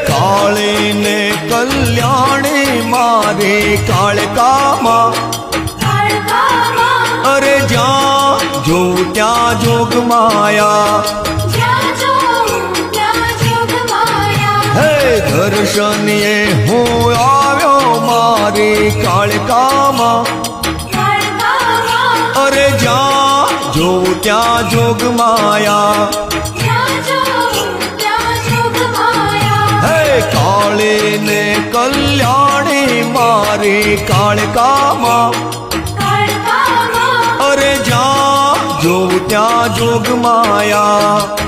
કાળી ને કલ્યાણી મારી કાળકામાં અરે જ્યાં જો ત્યાં જોગ માયા હે દર્શનીએ હું આવ્યો મારી કાળકામાં અરે જ્યાં જો ત્યાં જોગ માયા હે કાળી ને કલ્યાણી મારી કાળકામાં અરે જ્યાં જો ત્યાં જોગ માયા